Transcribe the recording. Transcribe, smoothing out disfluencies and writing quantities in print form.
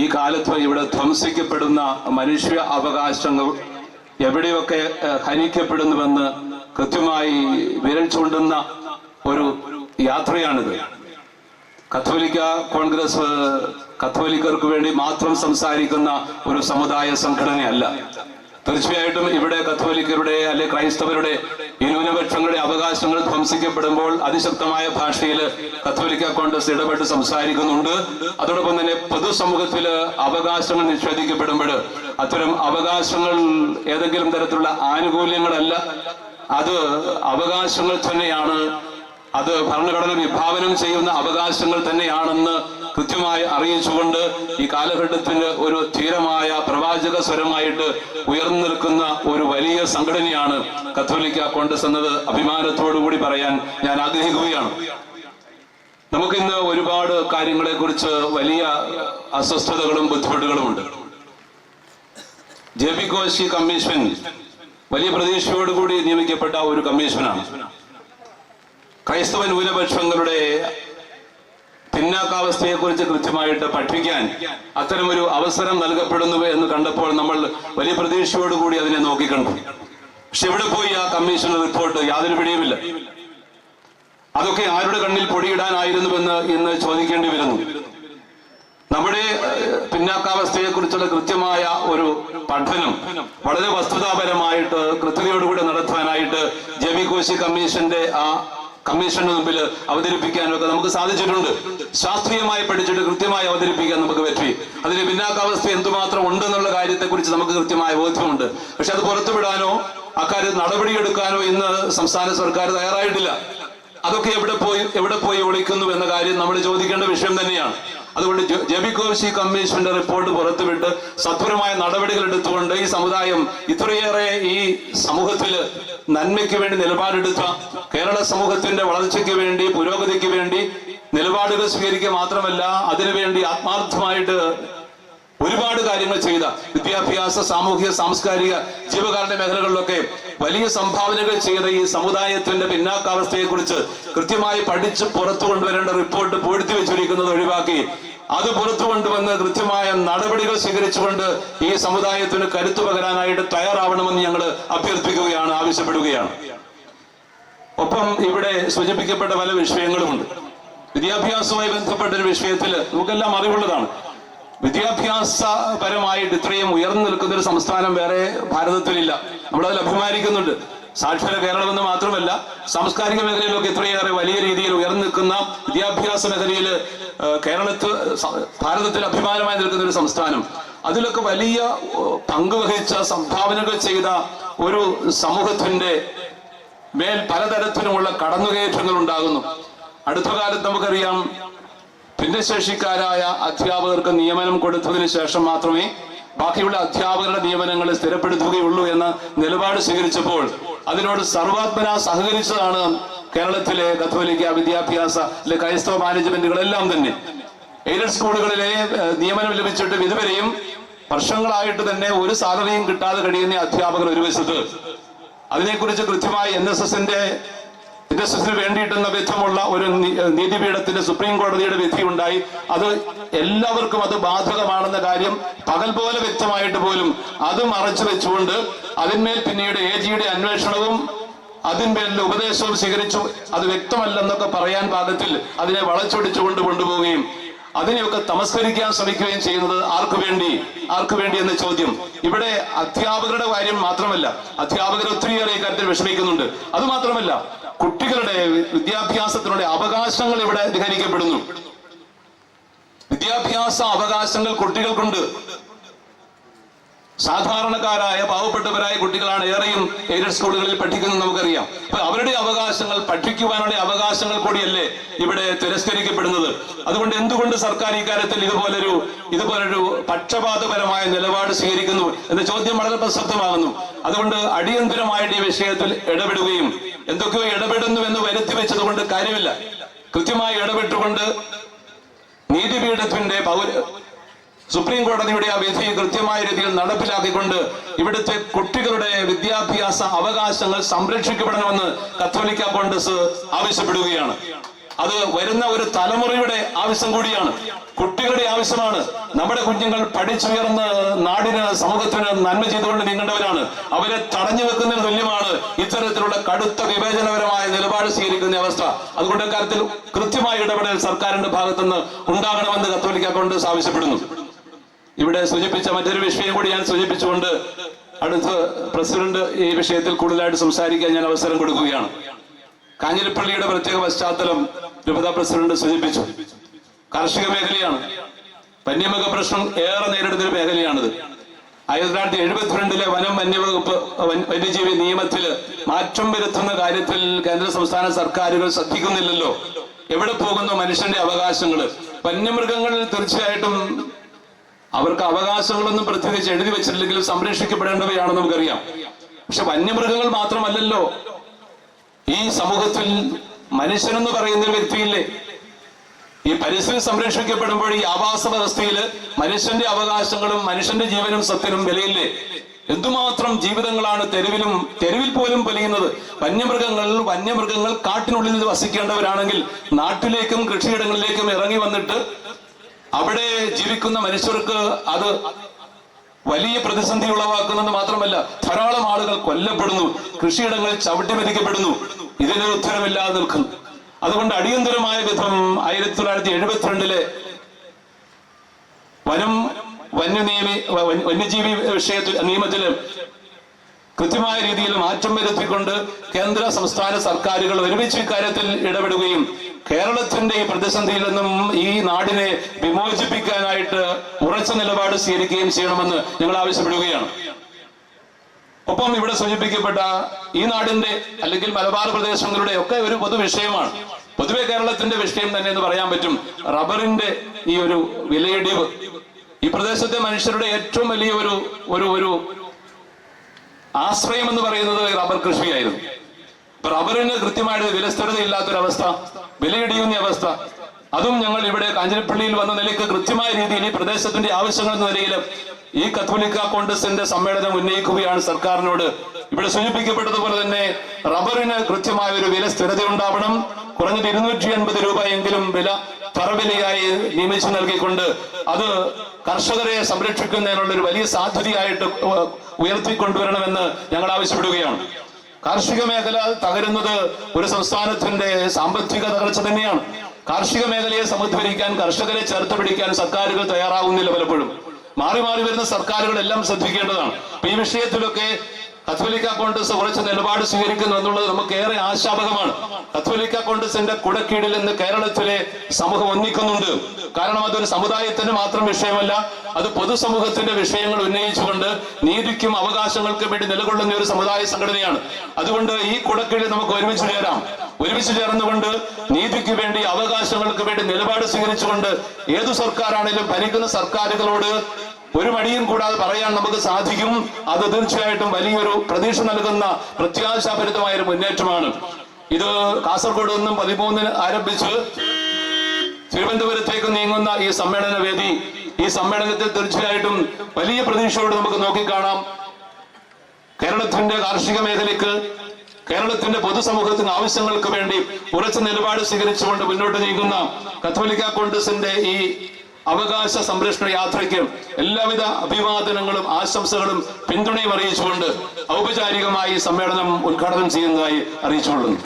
ഈ കാലത്ത് ഇവിടെ ധ്വംസിക്കപ്പെടുന്ന മനുഷ്യ അവകാശങ്ങൾ എവിടെയൊക്കെ ഹനിക്കപ്പെടുന്നുവെന്ന് കൃത്യമായി വിരൽ ചൂണ്ടുന്ന ഒരു യാത്രയാണിത്. കത്തോലിക്ക കോൺഗ്രസ് കത്തോലിക്കർക്ക് വേണ്ടി മാത്രം സംസാരിക്കുന്ന ഒരു സമുദായ സംഘടനയല്ല. തീർച്ചയായിട്ടും ഇവിടെ കത്തോലിക്കരുടെ അല്ലെ ക്രൈസ്തവരുടെ ഈ ന്യൂനപക്ഷങ്ങളുടെ അവകാശങ്ങൾ ധ്വംസിക്കപ്പെടുമ്പോൾ അതിശക്തമായ ഭാഷയിൽ കത്തോലിക്ക കോൺഗ്രസ് ഇടപെട്ട് സംസാരിക്കുന്നുണ്ട്. അതോടൊപ്പം തന്നെ പൊതുസമൂഹത്തിൽ അവകാശങ്ങൾ നിഷേധിക്കപ്പെടുമ്പോൾ അത്തരം അവകാശങ്ങൾ ഏതെങ്കിലും തരത്തിലുള്ള ആനുകൂല്യങ്ങളല്ല, അത് അവകാശങ്ങൾ തന്നെയാണ്, അത് ഭരണഘടന വിഭാവനം ചെയ്യുന്ന അവകാശങ്ങൾ തന്നെയാണെന്ന് കൃത്യമായി അറിയിച്ചുകൊണ്ട് ഈ കാലഘട്ടത്തിന് ഒരു ധീരമായ പ്രവാചക സ്വരമായിട്ട് ഉയർന്നു നിൽക്കുന്ന ഒരു വലിയ സംഘടനയാണ് കത്തോലിക്ക കോൺഗ്രസ് എന്നത് അഭിമാനത്തോടു കൂടി പറയാൻ ഞാൻ ആഗ്രഹിക്കുകയാണ്. നമുക്കിന്ന് ഒരുപാട് കാര്യങ്ങളെ കുറിച്ച് വലിയ അസ്വസ്ഥതകളും ബുദ്ധിമുട്ടുകളുമുണ്ട്. JP കോശി കമ്മീഷൻ വലിയ പ്രതീക്ഷയോടുകൂടി നിയമിക്കപ്പെട്ട ഒരു കമ്മീഷനാണ്. ക്രൈസ്തവ ന്യൂനപക്ഷങ്ങളുടെ പിന്നാക്കാവസ്ഥയെക്കുറിച്ച് കൃത്യമായിട്ട് പഠിക്കാൻ അത്തരമൊരു അവസരം നൽകപ്പെടുന്നു എന്ന് കണ്ടപ്പോൾ നമ്മൾ വലിയ പ്രതീക്ഷയോടുകൂടി അതിനെ നോക്കിക്കണ്ടു. പക്ഷെ എവിടെ പോയി ആ കമ്മീഷൻ റിപ്പോർട്ട്? യാതൊരു പിടിയുമില്ല. അതൊക്കെ ആരുടെ കണ്ണിൽ പൊടിയിടാനായിരുന്നുവെന്ന് ഇന്ന് ചോദിക്കേണ്ടി വരുന്നു. നമ്മുടെ പിന്നാക്കാവസ്ഥയെ കുറിച്ചുള്ള കൃത്യമായ ഒരു പഠനം വളരെ വസ്തുതാപരമായിട്ട് കൃത്യതയോടുകൂടി നടത്താനായിട്ട് JP കോശി കമ്മീഷന്റെ ആ കമ്മീഷന് മുമ്പിൽ അവതരിപ്പിക്കാനൊക്കെ നമുക്ക് സാധിച്ചിട്ടുണ്ട്. ശാസ്ത്രീയമായി പഠിച്ചിട്ട് കൃത്യമായി അവതരിപ്പിക്കാൻ നമുക്ക് പറ്റി. അതിന് പിന്നാക്കാവസ്ഥ എന്തുമാത്രം ഉണ്ടെന്നുള്ള കാര്യത്തെക്കുറിച്ച് നമുക്ക് കൃത്യമായ ബോധ്യമുണ്ട്. പക്ഷെ അത് പുറത്തുവിടാനോ അക്കാര്യത്തിൽ നടപടിയെടുക്കാനോ ഇന്ന് സംസ്ഥാന സർക്കാർ തയ്യാറായിട്ടില്ല. അതൊക്കെ എവിടെ പോയി ഒളിക്കുന്നു എന്ന കാര്യം നമ്മൾ ചോദിക്കേണ്ട വിഷയം തന്നെയാണ്. അതുകൊണ്ട് JP കോശി കമ്മീഷന്റെ റിപ്പോർട്ട് പുറത്തുവിട്ട് സത്വരമായ നടപടികൾ എടുത്തുകൊണ്ട് ഈ സമുദായം ഇത്രയേറെ ഈ സമൂഹത്തിൽ നന്മയ്ക്ക് വേണ്ടി നിലപാടെടുത്ത, കേരള സമൂഹത്തിന്റെ വളർച്ചയ്ക്ക് വേണ്ടി പുരോഗതിക്ക് വേണ്ടി നിലപാടുകൾ സ്വീകരിക്കുക മാത്രമല്ല അതിനുവേണ്ടി ആത്മാർത്ഥമായിട്ട് ഒരുപാട് കാര്യങ്ങൾ ചെയ്ത, വിദ്യാഭ്യാസ, സാമൂഹിക, സാംസ്കാരിക, ജീവകാരുണ്യ മേഖലകളിലൊക്കെ വലിയ സംഭാവനകൾ ചെയ്ത ഈ സമുദായത്തിന്റെ പിന്നാക്കാവസ്ഥയെ കുറിച്ച് കൃത്യമായി പഠിച്ച് പുറത്തു കൊണ്ടുവരേണ്ട റിപ്പോർട്ട് പൂഴ്ത്തി വെച്ചിരിക്കുന്നത് ഒഴിവാക്കി അത് പുറത്തു കൊണ്ടുവന്ന് കൃത്യമായ നടപടികൾ സ്വീകരിച്ചുകൊണ്ട് ഈ സമുദായത്തിന് കരുത്തു പകരാനായിട്ട് തയ്യാറാവണമെന്ന് ഞങ്ങൾ അഭ്യർത്ഥിക്കുകയാണ്, ആവശ്യപ്പെടുകയാണ്. ഒപ്പം ഇവിടെ സൂചിപ്പിക്കപ്പെട്ട പല വിഷയങ്ങളുമുണ്ട്. വിദ്യാഭ്യാസവുമായി ബന്ധപ്പെട്ട ഒരു വിഷയത്തിൽ നമുക്കെല്ലാം അറിവുള്ളതാണ്. വിദ്യാഭ്യാസപരമായിട്ട് ഇത്രയും ഉയർന്നു നിൽക്കുന്ന ഒരു സംസ്ഥാനം വേറെ ഭാരതത്തിലില്ല. നമ്മളതിൽ അഭിമാനിക്കുന്നുണ്ട്. സാക്ഷര കേരളം എന്ന് മാത്രമല്ല, സാംസ്കാരിക മേഖലയിലൊക്കെ ഇത്രയേറെ വലിയ രീതിയിൽ ഉയർന്നു നിൽക്കുന്ന വിദ്യാഭ്യാസ മേഖലയിൽ ഭാരതത്തിൽ അഭിമാനമായി നിൽക്കുന്ന ഒരു സംസ്ഥാനം. അതിലൊക്കെ വലിയ പങ്കുവഹിച്ച, സംഭാവനകൾ ചെയ്ത ഒരു സമൂഹത്തിന്റെ മേൽ പലതരത്തിലുമുള്ള കടന്നുകയറ്റങ്ങൾ ഉണ്ടാകുന്നു. അടുത്ത കാലത്ത് നമുക്കറിയാം, ഭിന്നശേഷിക്കാരായ അധ്യാപകർക്ക് നിയമനം കൊടുത്തതിന് ശേഷം മാത്രമേ ബാക്കിയുള്ള അധ്യാപകരുടെ നിയമനങ്ങൾ സ്ഥിരപ്പെടുത്തുകയുള്ളൂ എന്ന നിലപാട് സ്വീകരിച്ചപ്പോൾ അതിനോട് സർവാത്മന സഹകരിച്ചതാണ് കേരളത്തിലെ കത്തോലിക്ക വിദ്യാഭ്യാസ ക്രൈസ്തവ മാനേജ്മെന്റുകളെല്ലാം തന്നെ. എയ്ഡഡ് സ്കൂളുകളിലെ നിയമനം ലഭിച്ചിട്ട് ഇതുവരെയും വർഷങ്ങളായിട്ട് തന്നെ ഒരു സാലറിയും കിട്ടാതെ കഴിയുന്ന അധ്യാപകർ ഒരു വശത്ത്, അതിനെക്കുറിച്ച് കൃത്യമായി NSSന് വേണ്ടിയിട്ടുള്ള വിധമുള്ള ഒരു നീതിപീഠത്തിന്റെ സുപ്രീം കോടതിയുടെ വിധി ഉണ്ടായി. അത് എല്ലാവർക്കും അത് ബാധകമാണെന്ന കാര്യം പകൽ പോലെ വ്യക്തമായിട്ട് പോലും അത് മറച്ചു വെച്ചുകൊണ്ട് അതിന്മേൽ പിന്നീട് AGയുടെ അന്വേഷണവും അതിന്മേലുള്ള ഉപദേശവും സ്വീകരിച്ചു അത് വ്യക്തമല്ലെന്നൊക്കെ പറയാൻ പാകത്തിൽ അതിനെ വളച്ചൊടിച്ചുകൊണ്ട് കൊണ്ടുപോവുകയും അതിനെയൊക്കെ തമസ്കരിക്കാൻ ശ്രമിക്കുകയും ചെയ്യുന്നത് ആർക്കു വേണ്ടി എന്ന ചോദ്യം. ഇവിടെ അധ്യാപകരുടെ കാര്യം മാത്രമല്ല, അധ്യാപകർ ഒത്തിരിയേറെ ഇക്കാര്യത്തിൽ വിഷമിക്കുന്നുണ്ട്. അത് മാത്രമല്ല, കുട്ടികളുടെ വിദ്യാഭ്യാസത്തിനുള്ള അവകാശങ്ങൾ ഇവിടെ ധിക്കരിക്കപ്പെടുന്നു. വിദ്യാഭ്യാസ അവകാശങ്ങൾ കുട്ടികൾക്കുണ്ട്. സാധാരണക്കാരായ പാവപ്പെട്ടവരായ കുട്ടികളാണ് ഏറെയും എയ്ഡഡ് സ്കൂളുകളിൽ പഠിക്കുന്നത് നമുക്കറിയാം. അപ്പൊ അവരുടെ അവകാശങ്ങൾ, പഠിക്കുവാനുള്ള അവകാശങ്ങൾ കൂടിയല്ലേ ഇവിടെ തിരസ്കരിക്കപ്പെടുന്നത്. അതുകൊണ്ട് എന്തുകൊണ്ട് സർക്കാർ ഇക്കാര്യത്തിൽ ഇതുപോലൊരു പക്ഷപാതപരമായ നിലപാട് സ്വീകരിക്കുന്നു എന്ന ചോദ്യം വളരെ പ്രസക്തമാകുന്നു. അതുകൊണ്ട് അടിയന്തരമായിട്ട് ഈ വിഷയത്തിൽ ഇടപെടുകയും, എന്തൊക്കെയോ ഇടപെടുന്നു എന്ന് വരുത്തി വെച്ചത് കൊണ്ട് കാര്യമില്ല, കൃത്യമായി ഇടപെട്ടുകൊണ്ട് നീതിപീഠത്തിന്റെ സുപ്രീം കോടതിയുടെ ആ വിധി കൃത്യമായ രീതിയിൽ നടപ്പിലാക്കിക്കൊണ്ട് ഇവിടുത്തെ കുട്ടികളുടെ വിദ്യാഭ്യാസ അവകാശങ്ങൾ സംരക്ഷിക്കപ്പെടണമെന്ന് കത്തോലിക്ക കോൺഗ്രസ് ആവശ്യപ്പെടുകയാണ്. അത് വരുന്ന ഒരു തലമുറയുടെ ആവശ്യം കൂടിയാണ്, കുട്ടികളുടെ ആവശ്യമാണ്. നമ്മുടെ കുഞ്ഞുങ്ങൾ പഠിച്ചുയർന്ന് നാടിന് സമൂഹത്തിന് നന്മ ചെയ്തുകൊണ്ട് നീങ്ങേണ്ടവരാണ്. അവരെ തടഞ്ഞു വെക്കുന്നതിന് തുല്യമാണ് ഇത്തരത്തിലുള്ള കടുത്ത വിവേചനപരമായ നിലപാട് സ്വീകരിക്കുന്ന അവസ്ഥ. അതുകൊണ്ട് കാര്യത്തിൽ കൃത്യമായ ഇടപെടൽ സർക്കാരിന്റെ ഭാഗത്തുനിന്ന് ഉണ്ടാകണമെന്ന് കത്തോലിക്ക കോൺഗ്രസ് ആവശ്യപ്പെടുന്നു. ഇവിടെ സൂചിപ്പിച്ച മറ്റൊരു വിഷയം കൂടി ഞാൻ സൂചിപ്പിച്ചുകൊണ്ട് അടുത്ത പ്രസിഡന്റ് ഈ വിഷയത്തിൽ കൂടുതലായിട്ട് സംസാരിക്കാൻ ഞാൻ അവസരം കൊടുക്കുകയാണ്. കാഞ്ഞിരപ്പള്ളിയുടെ പ്രത്യേക പശ്ചാത്തലം രൂപതാ പ്രസിഡന്റ് സൂചിപ്പിച്ചു. കാർഷിക മേഖലയാണ്, വന്യമൃഗ പ്രശ്നം ഏറെ നേരിടുന്ന ഒരു മേഖലയാണിത്. 1972 വനം വന്യവകുപ്പ് വന്യജീവി നിയമത്തിൽ മാറ്റം വരുത്തുന്ന കാര്യത്തിൽ കേന്ദ്ര സംസ്ഥാന സർക്കാരുകൾ ശ്രദ്ധിക്കുന്നില്ലല്ലോ. എവിടെ പോകുന്നു മനുഷ്യന്റെ അവകാശങ്ങൾ? വന്യമൃഗങ്ങൾ തീർച്ചയായിട്ടും അവർക്ക് അവകാശങ്ങളൊന്നും പ്രത്യേകിച്ച് എഴുതി വെച്ചിട്ടില്ലെങ്കിലും സംരക്ഷിക്കപ്പെടേണ്ടവയാണെന്ന് നമുക്കറിയാം. പക്ഷെ വന്യമൃഗങ്ങൾ മാത്രമല്ലല്ലോ, ഈ സമൂഹത്തിൽ മനുഷ്യനെന്ന് പറയുന്ന ഒരു വ്യക്തിയില്ലേ? ഈ പരിസ്ഥിതി സംരക്ഷിക്കപ്പെടുമ്പോൾ ഈ ആവാസ വ്യവസ്ഥയിൽ മനുഷ്യന്റെ അവകാശങ്ങളും മനുഷ്യന്റെ ജീവനും സത്യനും വിലയില്ലേ? എന്തുമാത്രം ജീവിതങ്ങളാണ് തെരുവിൽ പോലും പൊലിയുന്നത്. വന്യമൃഗങ്ങൾ കാട്ടിനുള്ളിൽ വസിക്കേണ്ടവരാണെങ്കിൽ നാട്ടിലേക്കും കൃഷിയിടങ്ങളിലേക്കും ഇറങ്ങി വന്നിട്ട് അവിടെ ജീവിക്കുന്ന മനുഷ്യർക്ക് അത് വലിയ പ്രതിസന്ധി ഉളവാക്കുന്നത് മാത്രമല്ല, ധാരാളം ആളുകൾ കൊല്ലപ്പെടുന്നു, കൃഷിയിടങ്ങളിൽ ചവിട്ടിമെതിക്കപ്പെടുന്നു. ഇതിനൊരു ഉത്തരവില്ലാതെ നിൽക്കുന്നു. അതുകൊണ്ട് അടിയന്തരമായ വിധം 1972 വന്യജീവി നിയമത്തിൽ കൃത്യമായ രീതിയിൽ മാറ്റം വരുത്തിക്കൊണ്ട് കേന്ദ്ര സംസ്ഥാന സർക്കാരുകൾ ഒരുമിച്ച് ഇക്കാര്യത്തിൽ ഇടപെടുകയും കേരളത്തിന്റെ ഈ പ്രതിസന്ധിയിൽ നിന്നും ഈ നാടിനെ വിമോചിപ്പിക്കാനായിട്ട് ഉറച്ച നിലപാട് സ്വീകരിക്കുകയും ചെയ്യണമെന്ന് ഞങ്ങൾ ആവശ്യപ്പെടുകയാണ്. ഒപ്പം ഇവിടെ സൂചിപ്പിക്കപ്പെട്ട ഈ നാടിന്റെ അല്ലെങ്കിൽ മലബാർ പ്രദേശങ്ങളുടെ ഒക്കെ ഒരു പൊതുവിഷയമാണ്, പൊതുവെ കേരളത്തിന്റെ വിഷയം തന്നെ എന്ന് പറയാൻ പറ്റും, റബ്ബറിന്റെ ഈ ഒരു വിലയിടിവ്. ഈ പ്രദേശത്തെ മനുഷ്യരുടെ ഏറ്റവും വലിയ ഒരു ആശ്രയം എന്ന് പറയുന്നത് റബ്ബർ കൃഷിയായിരുന്നു. റബ്ബറിന് കൃത്യമായിട്ട് വിലസ്ഥിരതയില്ലാത്തൊരവസ്ഥ, വിലയിടിയുന്ന അവസ്ഥ, അതും ഞങ്ങൾ ഇവിടെ കാഞ്ഞിരപ്പള്ളിയിൽ വന്ന നിലയ്ക്ക് കൃത്യമായ രീതിയിൽ ഈ പ്രദേശത്തിന്റെ ആവശ്യങ്ങൾ എന്ന നിലയിൽ ഈ കത്തോലിക്ക കോൺഗ്രസിന്റെ സമ്മേളനം ഉന്നയിക്കുകയാണ് സർക്കാരിനോട്. ഇവിടെ സൂചിപ്പിക്കപ്പെട്ടതുപോലെ തന്നെ റബ്ബറിന് കൃത്യമായ ഒരു വില സ്ഥിരത ഉണ്ടാവണം. കുറഞ്ഞത് 280 രൂപയെങ്കിലും വില തറവിലയായി നിയമിച്ചു നൽകിക്കൊണ്ട് അത് കർഷകരെ സംരക്ഷിക്കുന്നതിനുള്ള ഒരു വലിയ സാധ്യതയായിട്ട് ഉയർത്തിക്കൊണ്ടുവരണമെന്ന് ഞങ്ങൾ ആവശ്യപ്പെടുകയാണ്. കാർഷിക മേഖല തകരുന്നത് ഒരു സംസ്ഥാനത്തിന്റെ സാമ്പത്തിക തകർച്ച തന്നെയാണ്. കാർഷിക മേഖലയെ സമുദ്ധരിക്കാൻ, കർഷകരെ ചേർത്ത് പിടിക്കാൻ സർക്കാരുകൾ തയ്യാറാകുന്നില്ല. പലപ്പോഴും മാറി മാറി വരുന്ന സർക്കാരുകൾ എല്ലാം ശ്രദ്ധിക്കേണ്ടതാണ്. അപ്പൊ ഈ വിഷയത്തിലൊക്കെ കത്തോലിക്ക കോൺഗ്രസ് കുറച്ച് നിലപാട് സ്വീകരിക്കുന്നു എന്നുള്ളത് നമുക്ക് ഏറെ ആശാവഹമാണ്. കത്തോലിക്ക കോൺഗ്രസിന്റെ കുടക്കീഴിൽ നിന്ന് കേരളത്തിലെ സമൂഹം ഒന്നിക്കുന്നുണ്ട്. കാരണം അതൊരു സമുദായത്തിന് മാത്രം വിഷയമല്ല, അത് പൊതുസമൂഹത്തിന്റെ വിഷയങ്ങൾ ഉന്നയിച്ചുകൊണ്ട് നീതിക്കും അവകാശങ്ങൾക്കും വേണ്ടി നിലകൊള്ളുന്ന ഒരു സമുദായ സംഘടനയാണ്. അതുകൊണ്ട് ഈ കുടക്കീഴിൽ നമുക്ക് ഒരുമിച്ച് ചേർന്നുകൊണ്ട് നീതിക്ക് വേണ്ടി, അവകാശങ്ങൾക്ക് വേണ്ടി നിലപാട് സ്വീകരിച്ചുകൊണ്ട് ഏതു സർക്കാരാണെങ്കിലും ഭരിക്കുന്ന സർക്കാരുകളോട് ഒരു മടിയും കൂടാതെ പറയാൻ നമുക്ക് സാധിക്കും. അത് തീർച്ചയായിട്ടും വലിയൊരു പ്രതീക്ഷ നൽകുന്ന പ്രത്യാശാഭരിതമായ ഒരു മുന്നേറ്റമാണ്. ഇത് കാസർഗോഡ് നിന്നും 13 ആരംഭിച്ച് തിരുവനന്തപുരത്തേക്ക് നീങ്ങുന്ന ഈ സമ്മേളന വേദി, ഈ സമ്മേളനത്തിൽ തീർച്ചയായിട്ടും വലിയ പ്രതീക്ഷയോട് നമുക്ക് നോക്കിക്കാണാം. കേരളത്തിന്റെ കാർഷിക മേഖലയ്ക്ക്, കേരളത്തിന്റെ പൊതുസമൂഹത്തിന് ആവശ്യങ്ങൾക്ക് വേണ്ടി ഉറച്ച നിലപാട് സ്വീകരിച്ചുകൊണ്ട് മുന്നോട്ട് നീങ്ങുന്ന കത്തോലിക്ക കോൺഗ്രസിന്റെ ഈ അവകാശ സംരക്ഷണ യാത്രയ്ക്ക് എല്ലാവിധ അഭിവാദനങ്ങളും ആശംസകളും പിന്തുണയും അറിയിച്ചുകൊണ്ട് ഔപചാരികമായി സമ്മേളനം ഉദ്ഘാടനം ചെയ്യുന്നതായി അറിയിച്ചുകൊള്ളുന്നു.